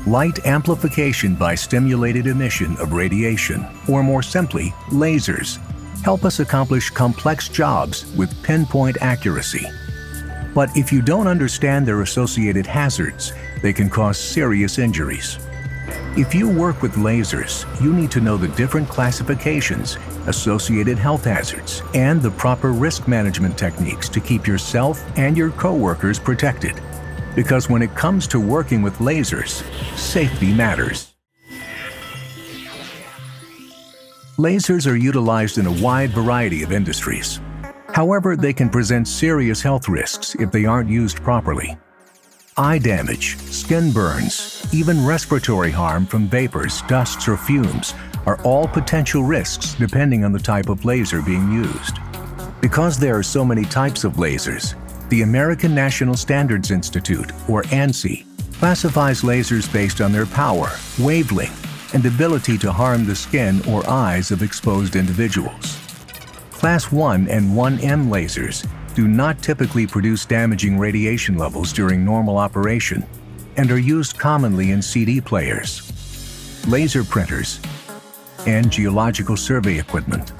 Light amplification by stimulated emission of radiation, or more simply, lasers, help us accomplish complex jobs with pinpoint accuracy. But if you don't understand their associated hazards, they can cause serious injuries. If you work with lasers, you need to know the different classifications, associated health hazards, and the proper risk management techniques to keep yourself and your coworkers protected. Because when it comes to working with lasers, safety matters. Lasers are utilized in a wide variety of industries. However, they can present serious health risks if they aren't used properly. Eye damage, skin burns, even respiratory harm from vapors, dusts, or fumes are all potential risks depending on the type of laser being used. Because there are so many types of lasers, the American National Standards Institute, or ANSI, classifies lasers based on their power, wavelength, and ability to harm the skin or eyes of exposed individuals. Class 1 and 1M lasers do not typically produce damaging radiation levels during normal operation and are used commonly in CD players, laser printers, and geological survey equipment.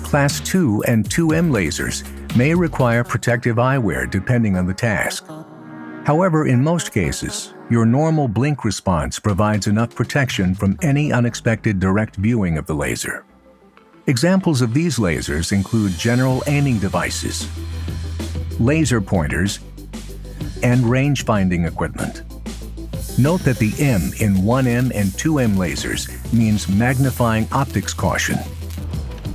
Class 2 and 2M lasers may require protective eyewear depending on the task. However, in most cases, your normal blink response provides enough protection from any unexpected direct viewing of the laser. Examples of these lasers include general aiming devices, laser pointers, and range-finding equipment. Note that the M in 1M and 2M lasers means magnifying optics caution.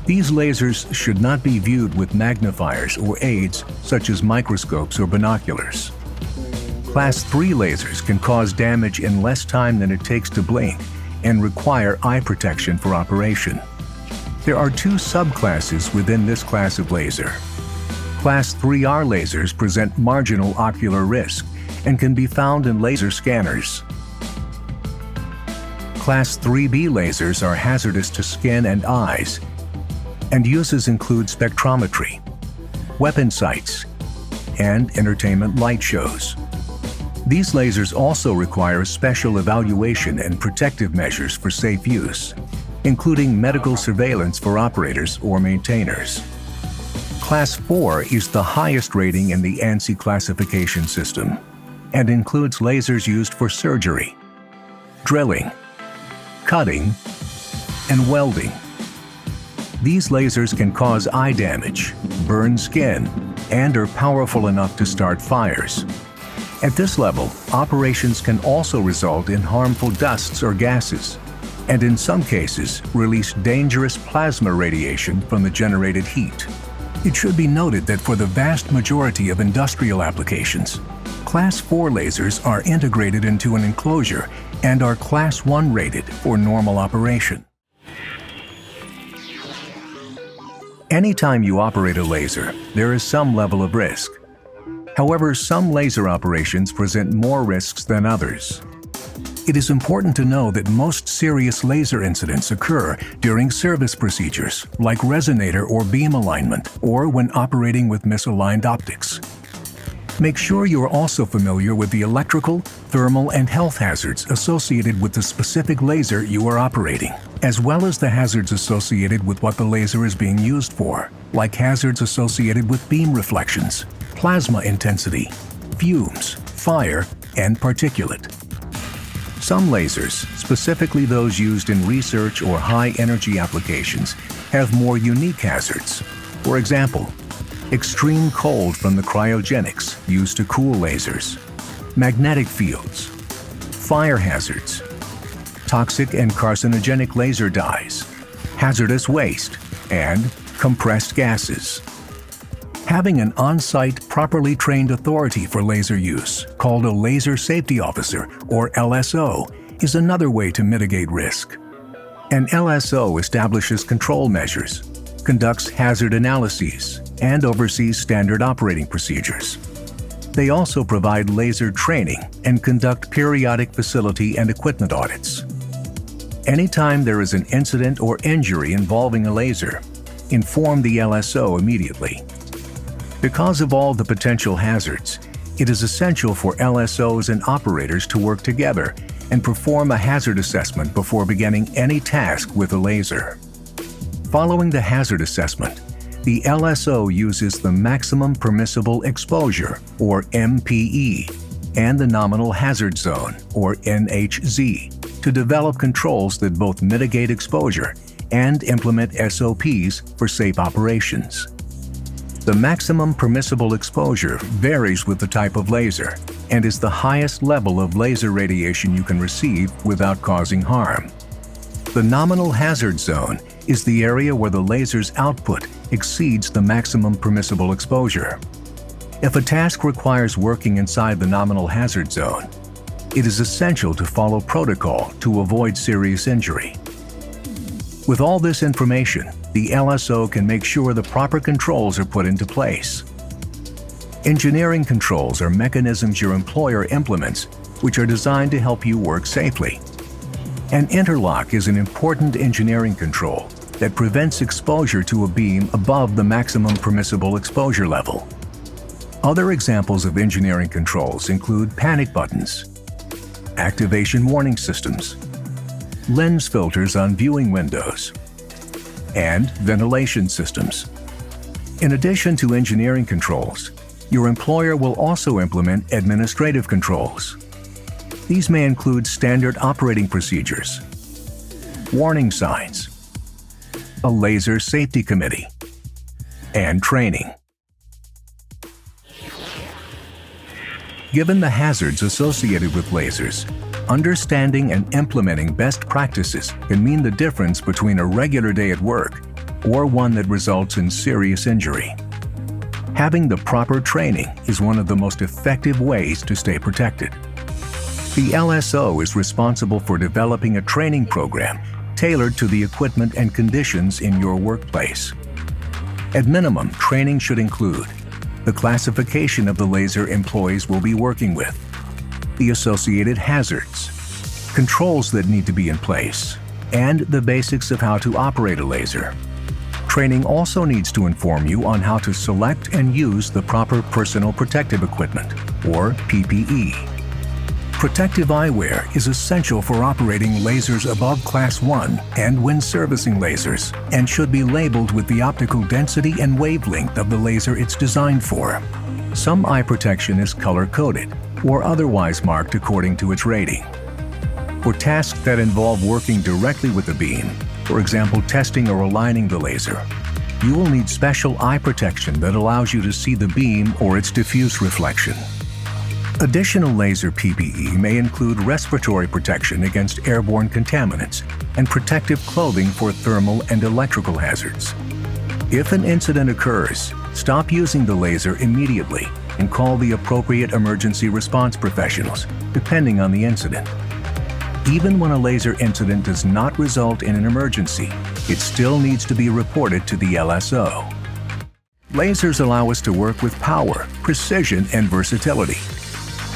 These lasers should not be viewed with magnifiers or aids such as microscopes or binoculars. Class 3 lasers can cause damage in less time than it takes to blink and require eye protection for operation. There are two subclasses within this class of laser. Class 3R lasers present marginal ocular risk and can be found in laser scanners. Class 3B lasers are hazardous to skin and eyes, and uses include spectrometry, weapon sights, and entertainment light shows. These lasers also require special evaluation and protective measures for safe use, including medical surveillance for operators or maintainers. Class 4 is the highest rating in the ANSI classification system and includes lasers used for surgery, drilling, cutting, and welding. These lasers can cause eye damage, burn skin, and are powerful enough to start fires. At this level, operations can also result in harmful dusts or gases, and in some cases, release dangerous plasma radiation from the generated heat. It should be noted that for the vast majority of industrial applications, Class 4 lasers are integrated into an enclosure and are Class 1 rated for normal operation. Anytime you operate a laser, there is some level of risk. However, some laser operations present more risks than others. It is important to know that most serious laser incidents occur during service procedures, like resonator or beam alignment, or when operating with misaligned optics. Make sure you are also familiar with the electrical, thermal, and health hazards associated with the specific laser you are operating, as well as the hazards associated with what the laser is being used for, like hazards associated with beam reflections, plasma intensity, fumes, fire, and particulate. Some lasers, specifically those used in research or high-energy applications, have more unique hazards. For example, extreme cold from the cryogenics used to cool lasers, magnetic fields, fire hazards, toxic and carcinogenic laser dyes, hazardous waste, and compressed gases. Having an on-site, properly trained authority for laser use, called a Laser Safety Officer, or LSO, is another way to mitigate risk. An LSO establishes control measures, conducts hazard analyses, and oversees standard operating procedures. They also provide laser training and conduct periodic facility and equipment audits. Anytime there is an incident or injury involving a laser, inform the LSO immediately. Because of all the potential hazards, it is essential for LSOs and operators to work together and perform a hazard assessment before beginning any task with a laser. Following the hazard assessment, the LSO uses the maximum permissible exposure, or MPE, and the nominal hazard zone, or NHZ, to develop controls that both mitigate exposure and implement SOPs for safe operations. The maximum permissible exposure varies with the type of laser and is the highest level of laser radiation you can receive without causing harm. The nominal hazard zone is the area where the laser's output exceeds the maximum permissible exposure. If a task requires working inside the nominal hazard zone, it is essential to follow protocol to avoid serious injury. With all this information, the LSO can make sure the proper controls are put into place. Engineering controls are mechanisms your employer implements which are designed to help you work safely. An interlock is an important engineering control that prevents exposure to a beam above the maximum permissible exposure level. Other examples of engineering controls include panic buttons, activation warning systems, lens filters on viewing windows, and ventilation systems. In addition to engineering controls, your employer will also implement administrative controls. These may include standard operating procedures, warning signs, a laser safety committee, and training. Given the hazards associated with lasers, understanding and implementing best practices can mean the difference between a regular day at work or one that results in serious injury. Having the proper training is one of the most effective ways to stay protected. The LSO is responsible for developing a training program tailored to the equipment and conditions in your workplace. At minimum, training should include the classification of the laser employees will be working with, the associated hazards, controls that need to be in place, and the basics of how to operate a laser. Training also needs to inform you on how to select and use the proper personal protective equipment, or PPE. Protective eyewear is essential for operating lasers above Class 1 and when servicing lasers, and should be labeled with the optical density and wavelength of the laser it's designed for. Some eye protection is color-coded or otherwise marked according to its rating. For tasks that involve working directly with the beam, for example testing or aligning the laser, you will need special eye protection that allows you to see the beam or its diffuse reflection. Additional laser PPE may include respiratory protection against airborne contaminants and protective clothing for thermal and electrical hazards. If an incident occurs, stop using the laser immediately and call the appropriate emergency response professionals, depending on the incident. Even when a laser incident does not result in an emergency, it still needs to be reported to the LSO. Lasers allow us to work with power, precision, and versatility.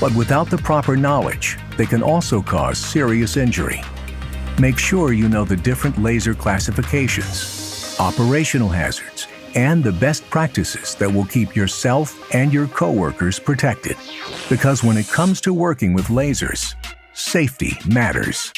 But without the proper knowledge, they can also cause serious injury. Make sure you know the different laser classifications, operational hazards, and the best practices that will keep yourself and your coworkers protected. Because when it comes to working with lasers, safety matters.